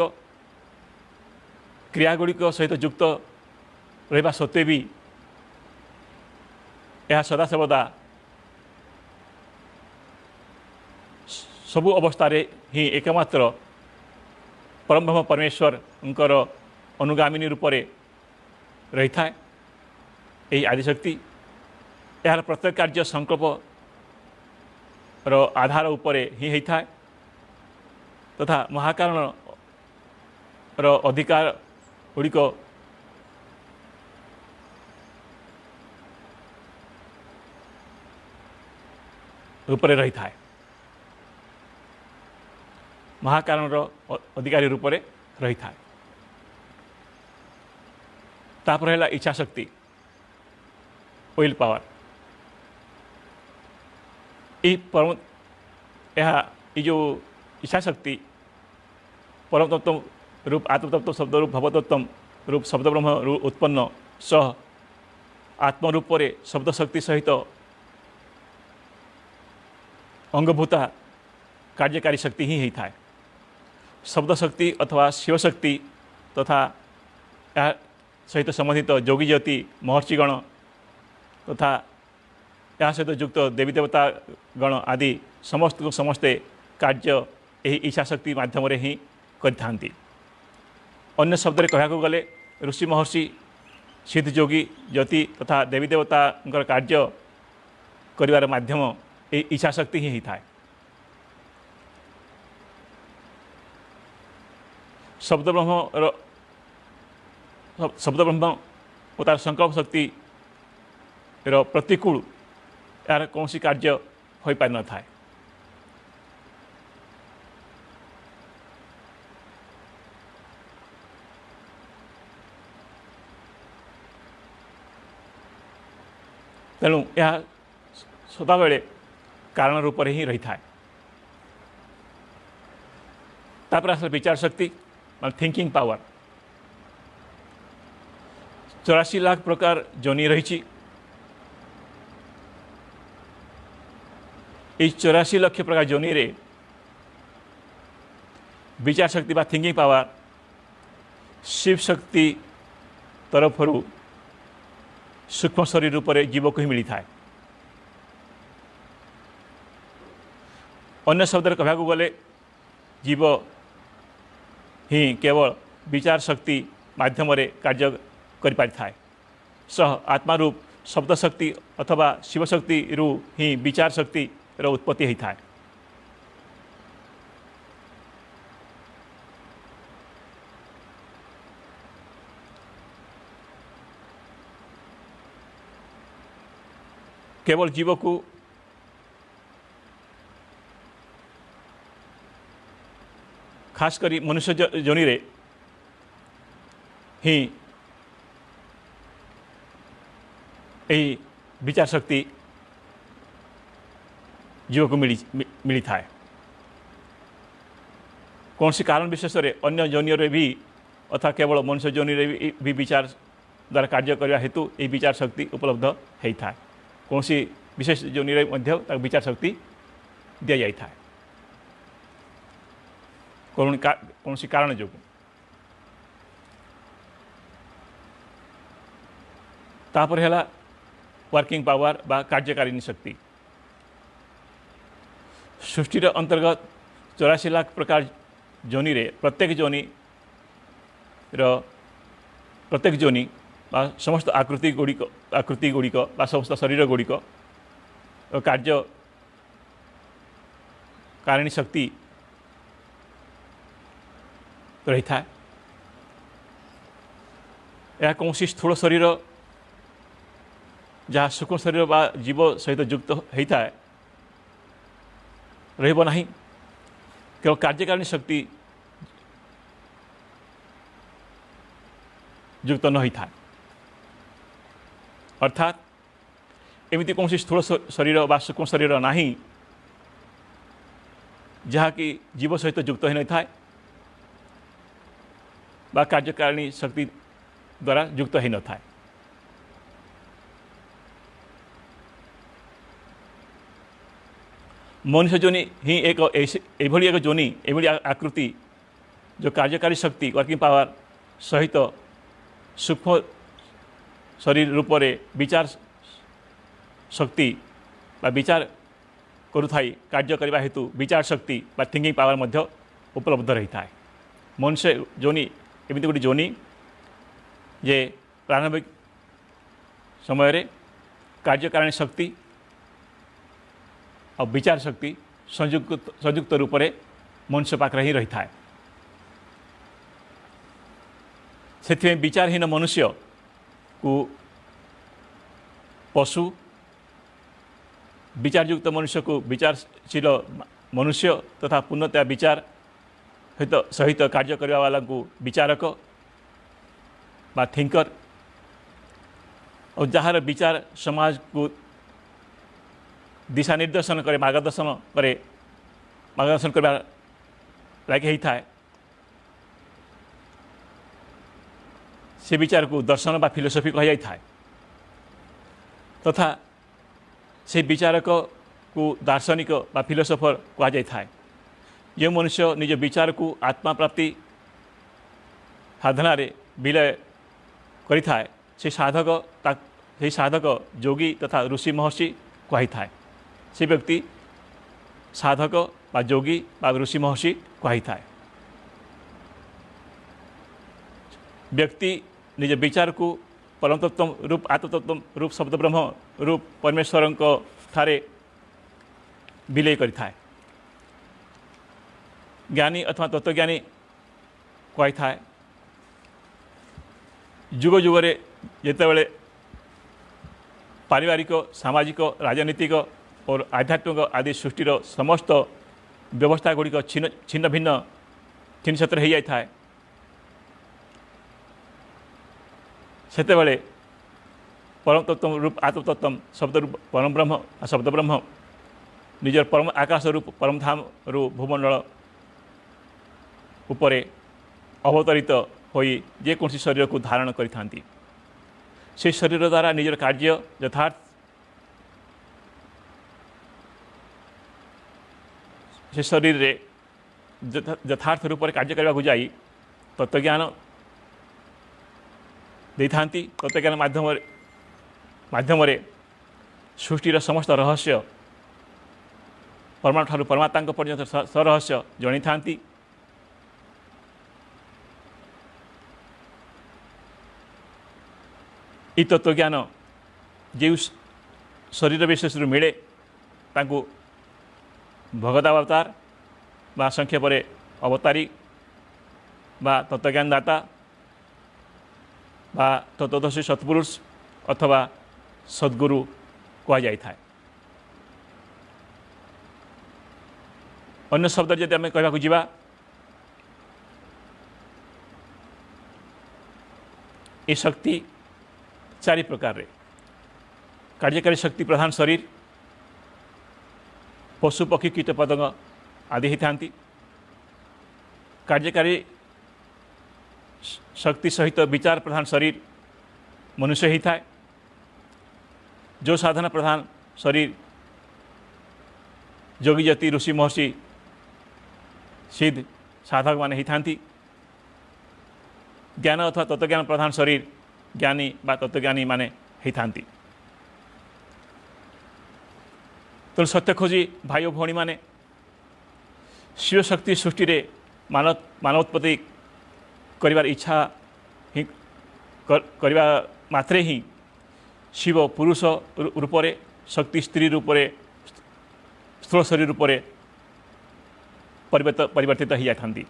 क्रिया गुड़िक सहित युक्त रहा सत्वे भी यह सदासर्वदा सबु अवस्था ही एकमात्र परम ब्रह्म परमेश्वर अनुगामिनी रूप से रही थाए। यही आदिशक्ति यार प्रत्येक कार्य संकल्प रो आधार उपरे ही होता है तथा महाकारण रो अधिकार गुड़िक रूपरे रही थाए। महाकारण रो अधिकारी रूपरे रही थाए। तापर है इच्छा शक्ति विल पावर। परम यह जो इच्छा शक्ति परम तत्व रूप आत्मतत्व शब्द रूप भवतत्व रूप शब्द ब्रह्म रूप उत्पन्न सह आत्मरूप शब्द शक्ति सहित अंगभूता कार्यकारी शक्ति ही होता है। शब्द शक्ति अथवा शिव शक्ति तथा यह सहित संबंधित जोगी ज्योति महर्षिगण तथा यह सहित युक्त देवी देवता गण आदि समस्त को समस्ते कार्य यही इच्छा शक्ति माध्यम ही करथांती। अन्य शब्द कहया गले ऋषि महर्षि सिद्ध जोगी ज्योति तथा देवी देवता कार्य करिवार माध्यम ये इच्छा शक्ति ही होता है। शब्द ब्रह्म और तार संकल्प शक्ति रो प्रतिकूल यार कौन सी कार्य हो पारि न थाए। तेणु यह सदाबले कारण रूप ही रही थाए। तापर आस विचार शक्ति थिंकिंग पावर। 84 लाख प्रकार जोनि रही। 84 लाख प्रकार जोनि रे विचार शक्ति बा थिंकिंग पावर शिव शक्ति तरफ सूक्ष्म शरीर रूप से जीव को ही मिली थाए। अन्य शब्द कहया गले जीव ही केवल विचार शक्ति माध्यम कार्य करि पारि थाए। सह आत्मा रूप शब्द शक्ति अथवा शिव शक्ति रु ही विचार शक्ति रो उत्पत्ति होता है। केवल जीव को खास करी मनुष्य जोनि रे ही यही विचार शक्ति जीव को मिली थाए। कौन सी कारण विशेष अन्य जोनि रे भी अथवा केवल मनुष्य जोनि रे भी विचार द्वारा कार्य करने हेतु यही विचार शक्ति उपलब्ध होता है। कौन सी विशेष जोनि रे मध्य विचार शक्ति दि जाए कौन सी कारण जो तापर है वर्किंग पावर बा कार्यकारिणी शक्ति। सृष्टिर अंतर्गत 84 लाख प्रकार जोनि रे प्रत्येक जोनि बा समस्त आकृति गुड़िक बा समस्त शरीर गुड़िक कार्य कारिणी शक्ति रही था। यह कौन स्थूल शरीर जहाँ सूक्ष्म शरीर बा जीव सहित युक्त होता है रहिब नहीं, केवल कार्यकारिणी शक्ति युक्त न होता है। अर्थात एमती कौन स्थूल शरीर बा सूक्ष्म शरीर नहीं जहाँ कि जीव सहित युक्त हो न बा कार्यकारिणी शक्ति द्वारा युक्त हो न था। मनुष्य जोनि ही एक एभली एक जोनि एभली आकृति जो कार्यकारी शक्ति वर्किंग पावर सहित सूक्ष्म शरीर रूप में विचार शक्ति बा विचार करुथाई कार्य करने हेतु विचार शक्ति बा थिंकिंग पावर मध्य उपलब्ध रही था। मनुष्य जोनि एमती गोटे जोनि जे प्रारंभिक समय रे कार्यकारिणी शक्ति और विचार शक्ति संयुक्त रूप में मनुष्य पाखरे ही रही था। से विचारहीन मनुष्य को पशु विचारयुक्त मनुष्य को विचारशील मनुष्य तथा पूर्णतया विचार सहित कार्य करने वाला को विचारक बा थिंकर और जार विचार समाज को दिशा निर्देशन करे मार्गदर्शन करने लगे होता है। से विचार को दर्शन बा फिलोसफी कह जाए तथा से विचारक को दार्शनिक बा फिलोसफर कह जाए। जो मनुष्य निज विचार को आत्मा प्राप्ति साधना रे विलय करि थाए से साधक योगी तथा ऋषि महर्षि कही थाए। से व्यक्ति साधक बा योगी बा ऋषि महर्षि कही थाए। व्यक्ति निज विचार को परम तत्व रूप आत्मतत्व रूप शब्द ब्रह्म रूप परमेश्वर ठारे विलय करि थाए। ज्ञानी अथवा तत्वज्ञानी कही थाए जुग जुगरे जितेबले पारिवारिक सामाजिक राजनीतिक और आध्यात्मिक आदि सृष्टिर समस्त व्यवस्था गुड़िक छिन्न भिन्न छिन्न क्षेत्र हो जाए था। सेतेबले परम तत्व रूप आत्मतत्व शब्द रूप परम ब्रह्म शब्द ब्रह्म निजर परम आकाश रूप परम धाम रू भूमंडल उपरे अवतरित होई जेकोसी शरीर को धारण करिथांती। से शरीर द्वारा निजर कार्य यथार्थ से शरीर रे यथार्थ रूप में कार्य करने को जाई तत्वज्ञान देथांती। तत्वज्ञान माध्यम सृष्टिर समस्त रहस्य परमाणु ठारू परमात्मा पर्यंत सरहस्य जणी थांती। ई तत्वज्ञान जो शरीर विशेष मिले तांको भगवतावतार बा संक्षेप अवतारी बा तत्वज्ञान दाता बा तत्वदर्शी सत्पुरुष अथवा सद्गुरु କୁହାଯାଇଥାଏ। ଅନ୍ୟ ଶବ୍ଦରେ ଯଦି ଆମେ କହିବାକୁ ଯିବା, ଏ ଶକ୍ତି ଚାରି ପ୍ରକାରରେ। କାର୍ଯ୍ୟକାରୀ ଶକ୍ତି ପ୍ରଧାନ ଶରୀର, ପଶୁ ପକ୍ଷୀ କୀଟ ପତଙ୍ଗ ଆଦି ହୋଇଥାନ୍ତି। କାର୍ଯ୍ୟକାରୀ ଶକ୍ତି ସହିତ ବିଚାର ପ୍ରଧାନ ଶରୀର ମନୁଷ୍ୟ ହୋଇଥାଏ। जो साधना प्रधान शरीर जोगी जति ऋषि महर्षि सिद्ध साधक मान ही थांती। ज्ञान अथवा तत्वज्ञान प्रधान शरीर ज्ञानी बा तत्वज्ञानी माने ही थांती। तो सत्य खोजी भाई और भौणी माने शिव शक्ति सृष्टि रे मानवोत्पत्ति करिवार इच्छा ही करवा मात्रे ही शिव पुरुष रूप से शक्ति स्त्री रूप से स्थूल शरीर रूप से परिवर्तित हो जाती।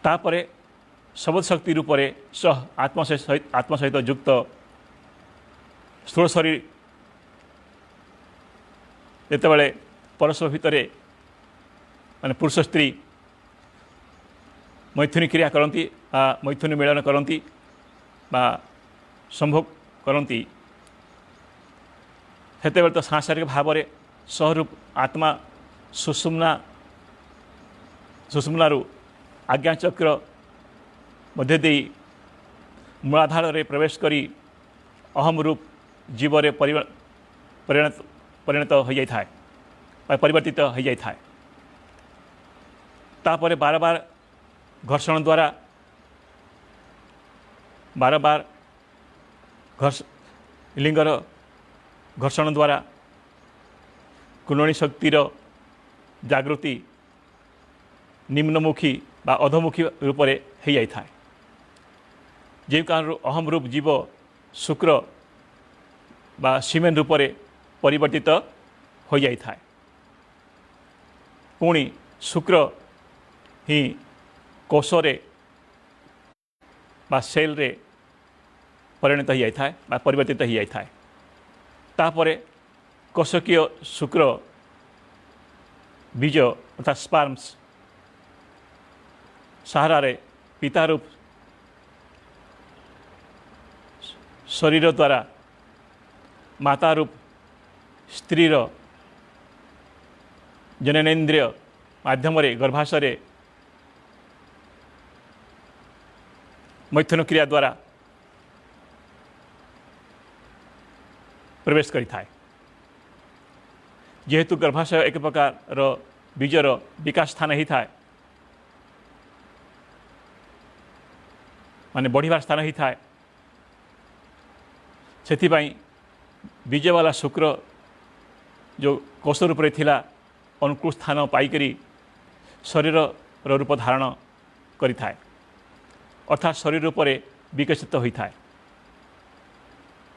तापरे शब्द शक्ति रूप से सह आत्मा सहित युक्त स्थूल शरीर जितेबाला परस्पर भितर माने पुरुष स्त्री मैथुनी क्रिया करती मैथुनी मिलन करती संभोग करती सेते तो सांसारिक भाव में सहरूप आत्मा सुषुम्नारू आज्ञाचक्र मध्य दे मूलाधार में प्रवेश करी अहम रूप जीवरे परिणत हो जाए परिवर्तित हो जाए। तापर बार बार घर्षण द्वारा लिंगर घर्षण द्वारा कुंडलिनी शक्तिर जागृति निम्नमुखी बा अधोमुखी रूप से हो जाए। जो कारण अहम रूप जीव शुक्र बा सीमेन रूप से परिवर्तित हो जाए। पुणी शुक्र ही कोशरे बा सेल रे परिणत हो जाए परिवर्तित हो जाए। तापर कोशकीय शुक्र बीज अर्थात स्पर्म्स सहारा रे पिता रूप शरीर द्वारा माता रूप स्त्रीर जननेन्द्रिय माध्यम गर्भाशय मैथुन क्रिया द्वारा प्रवेश करिथाए। जेहेतु गर्भाशय एक प्रकार बीजर विकास स्थान ही थाए माने बढ़िबार स्थान ही थाए। सेथिपाई बीज वाला शुक्र जो कोष रूप से थिला अनुकूल स्थान पाइकरी शरीर रूप धारण करिथाए अर्थात शरीर रूप से विकसित होता है।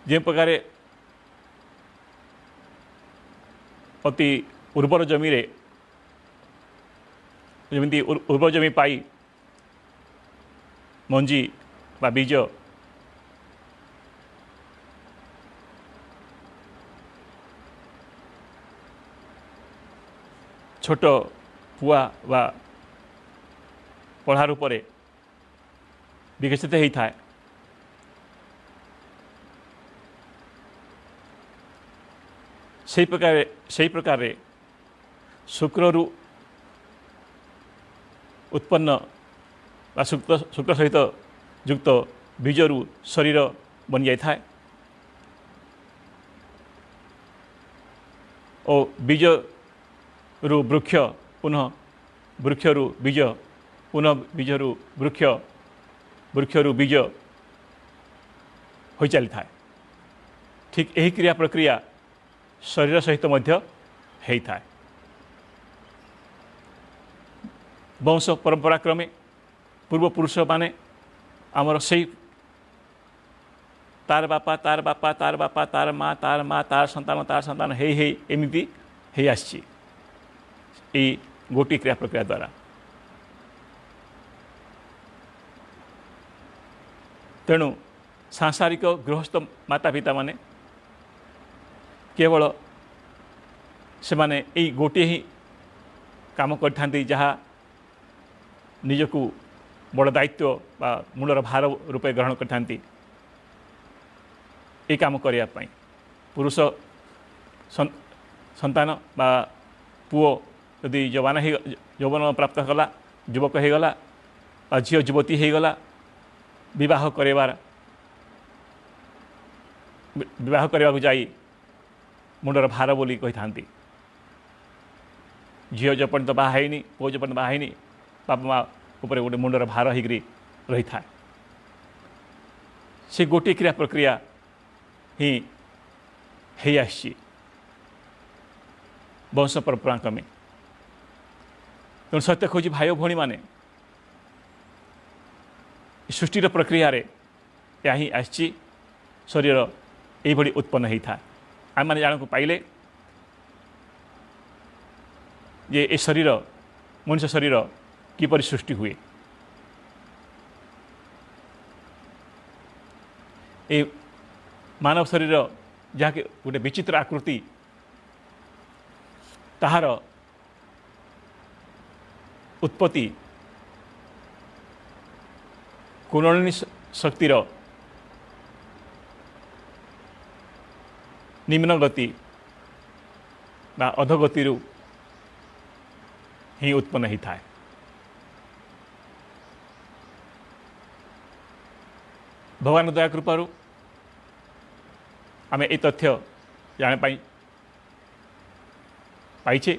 जो प्रकार अति उर्वर जमी रे जमी उर्वर जमी पाई मंजी बा बीज छोट पुआ बा पढ़ा रूप से विकसित होता है। से प्रकार शुक्रु उत्पन्न शुक्र सहित युक्त बीजरू शरीर बन जाए और बीज रु वृक्ष पुनः वृक्षरु बीज पुनः बीजरु वृक्ष वृक्षरु बीज हो चली था। ठीक यही क्रिया प्रक्रिया शरीर सहित मध्य होता है। वंश परंपरा क्रमे पूर्वपुरुष माने आमर से तार बापा तार बापा तार बापा तार माँ तार संतान हे एमती हे आसी गोटी क्रिया प्रक्रिया द्वारा तेणु सांसारिक गृहस्थ माता पिता माने केवल से माने यही गोटे ही काम करथांती जहाँ निजकू बड़ दायित्व बा मूलर भार रूपे ग्रहण करथांती ये काम करने पुरुष संतान बा पुओ यदि यौवन प्राप्त कला युवक हो गला झील युवती हो गला विवाह करने को जाई मुंडर भार बोली कही था झील जो पर्यंत बाहनी पुओ जो पर्यंत बाहनी बापा माँ उपर गोटे मुंडर भार हो रही था से गोटे क्रिया प्रक्रिया ही आसी वंश परंपरा क्रमे तेणु सत्य खोजी भाई भौणी मैंने सृष्टिर प्रक्रिया रे या ही आसी शरीर यही उत्पन्न होता है आम मैंने जान को पाइले जे ए शरीर मनुष्य शरीर किपरि सृष्टि हुए ए मानव शरीर जहाँ कि गोटे विचित्र आकृति ताहार उत्पत्ति कुंडलिनी शक्तिर निम्न गति बा अधोगति ही उत्पन्न होता है। भगवान दया कृपारू आम ये तथ्य जाने पाइछे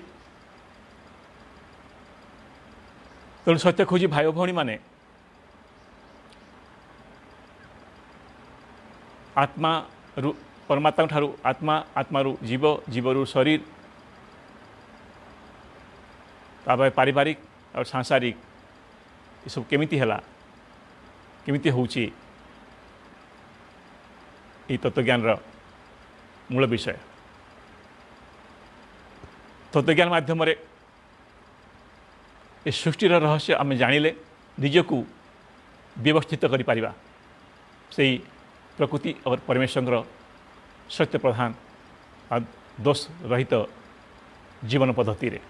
तेणु सत्य खोजी भाई भौणी माने आत्मा रु परमात्मा ठारू आत्मा आत्मारू जीव जीवरू शरीर तापर पारिवारिक और सांसारिक ये सब केमिति हैला केमिति होउची ये तत्वज्ञान मूल विषय तत्वज्ञान माध्यम ये सृष्टिर रहस्य आम जानिले निजकू व्यवस्थित करि परिबा से प्रकृति और परमेश्वर सत्य प्रधान और दोष रहित जीवन पद्धति रे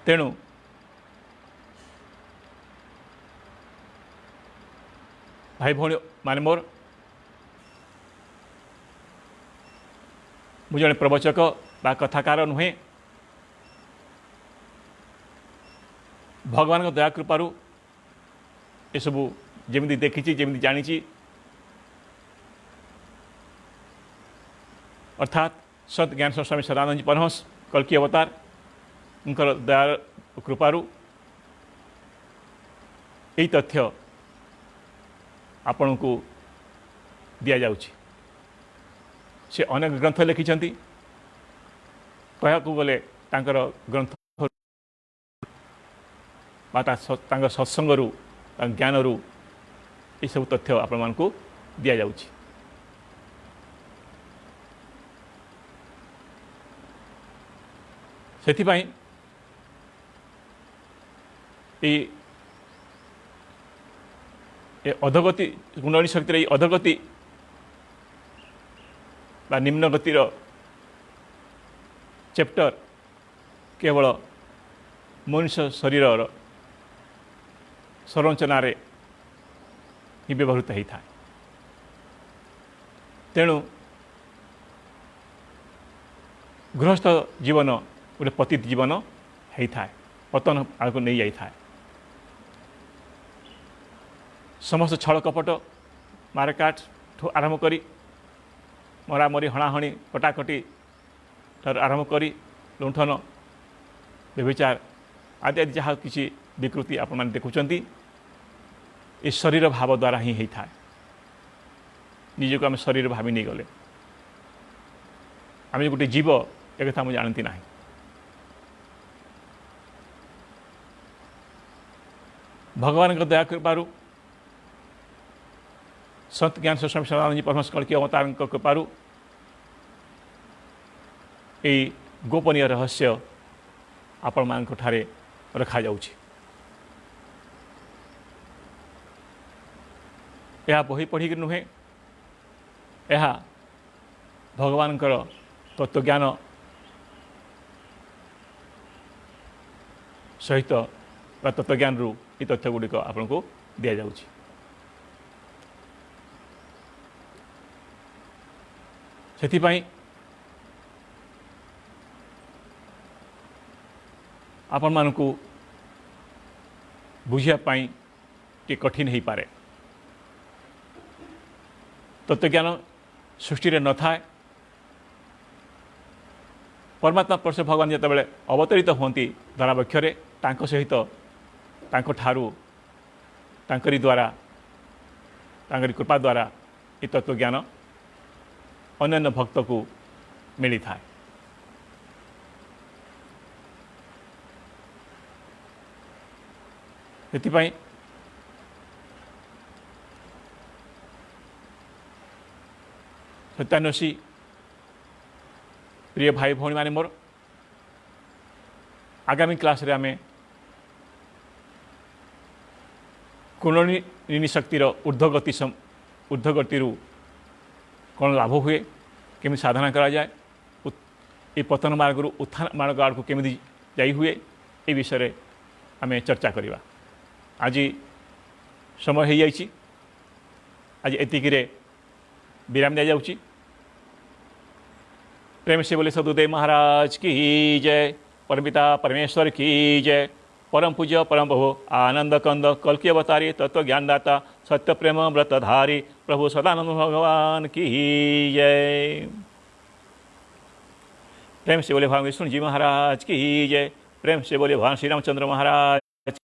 तेणु भाई भौणी माने मोर मु जड़े प्रवचक बा कथाकार नुहे भगवान दया कृपारू ये सबू जमी देखी जमी जानी अर्थात सत ज्ञान स्वामी सदानंद जी परमहंस कल्कि अवतार उनकर दया कृपारू यही तथ्य आपण को दि जाउछि से अनेक ग्रंथ लिखिछंती कह गले तांकर ग्रंथ तांकर सत्संगरू ज्ञानरू ये सब तथ्य आपण मान को दि जाउछि सेथिपाई ये अधोगति कुंडलिनी शक्तिर ये अधोगति बा निम्न गतिर चैप्टर केवल मनुष्य शरीर संरचना ही व्यवहृत होता है तेणु गृहस्थ जीवन गोटे पतित जीवन होता है पतन आग नहीं जाता है समस्त छल कपट मारकाट ठू आरंभ करी मरामरी हणाहणी कटाकटी आरंभ करी लुंठन व्यभिचार आदि आदि जहाँ किसी विकृति आपण मैंने देखुंट ये शरीर भाव द्वारा ही होता है निजक आम शरीर भावी नहीं गले आम गोटे जीव एक कथा मुझे जानती ना भगवान का दया कृपारू संत ज्ञान स्वामी सदानंद जी परमहंस कल्कि अवतार कृपारू ये गोपनीय रहस्य आपण मान ठारे रखा जाउछि यह बही पढ़िक नुहे, यह भगवान तत्वज्ञान सहित तत्वज्ञान रु ये तथ्य गुड़िक आपन को दि जाउछि। सेथिपाई आपण मानकु बुझिया पाई टी कठिन हो पारे। तत्वज्ञान सृष्टि न थाए, परमात्मा परमेश्वर भगवान जितेबाला अवतरित होती धरावक्षरे तांको सहित तांको ठारू तांकरी द्वारा तांकरी कृपा द्वारा ये तत्वज्ञान अन्य भक्त को मिली था। सेथिपाई सत्यान्वेषी प्रिय भाई भौणी माने मोर आगामी क्लास रे आमे कुंडलिनी शक्तिर ऊर्ध्वगति कौन लाभ हुए, केमी साधना करा जाए, ये पतन मार्ग उत्थान मार्ग आड़ को केमी जाई हुए, ये विषय आमे चर्चा करिबा। आज समय हो जाइए, आज एतिक विराम दि जाउछि। प्रेम से बोले सदगुरुदेव महाराज की जय, परमपिता परमेश्वर की जय, परम पूज्य परम प्रभु आनंद कंद कल्कि अवतारी तत्व ज्ञानदाता सत्य प्रेम व्रतधारी प्रभु सदानंद भगवान की जय। प्रेम से बोले भगवान विष्णु जी महाराज की जय, प्रेम से बोले भगवान श्री रामचंद्र महाराज की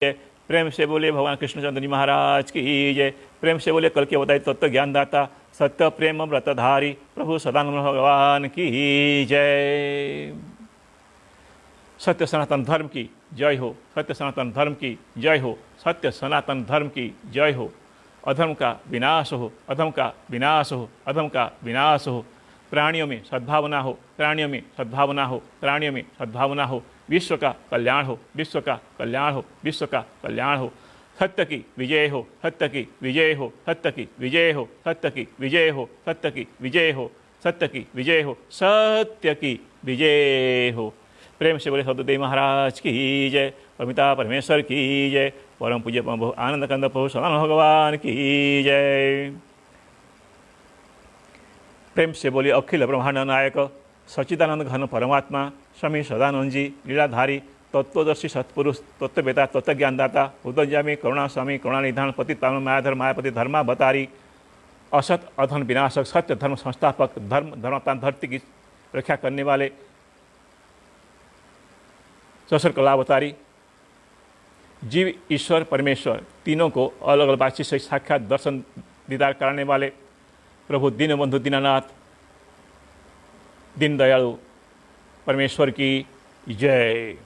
जय, प्रेम से बोले भगवान कृष्णचंद्र जी महाराज की जय, प्रेम से बोले कल्कि अवतारी तत्व ज्ञानदाता सत्य प्रेम व्रतधारी प्रभु सदानंद भगवान की जय। सत्य सनातन धर्म की जय हो, सत्य सनातन धर्म की जय हो, सत्य सनातन धर्म की जय हो। अधर्म का विनाश हो, अधर्म का विनाश हो, अधर्म का विनाश हो। प्राणियों में सद्भावना हो, प्राणियों में सद्भावना हो, प्राणियों में सद्भावना हो। विश्व का कल्याण हो, विश्व का कल्याण हो, विश्व का कल्याण हो। सत्य की विजय हो, सत्य की विजय हो, सत्य की विजय हो, सत्य की विजय हो, सत्य की विजय हो, सत्य की विजय हो, सत्य की विजय हो। प्रेम से बोले सदगुरुदेव महाराज की जय, परमपिता परमेश्वर की जय, परम पूज्य परम आनंद कंद प्रभु सदानंद भगवान की जय। प्रेम से बोले अखिल ब्रह्मांड नायक सच्चिदानंद घन परमात्मा स्वामी सदानंद जी लीलाधारी तत्वदर्शी सत्पुरुष तत्ववेता तत्वज्ञानदाता उदयजामी करुणा स्वामी करुणानिधान पति पावन मायाधर मायापति धर्मावतारी असत अधन विनाशक सत्य धर्म संस्थापक धर्म धर्मतान धरती की रक्षा करने वाले सशर कलावतारी जीव ईश्वर परमेश्वर तीनों को अलग अलग बातचीत से साक्षात दर्शन दीदार कराने वाले प्रभु दीनबंधु दीनानाथ दीन दयालु परमेश्वर की जय।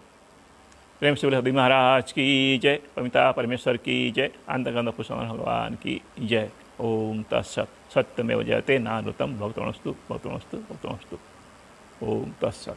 प्रेम से बोले हरि महाराज की जय, परमपिता परमेश्वर की जय, आनंद पुष्ण भगवान की जय। ओम तत्सत। सत्यमेव जयते नानृतम भक्तमस्तु भक्तमस्तु भक्तमस्तु। ओम तत्सत।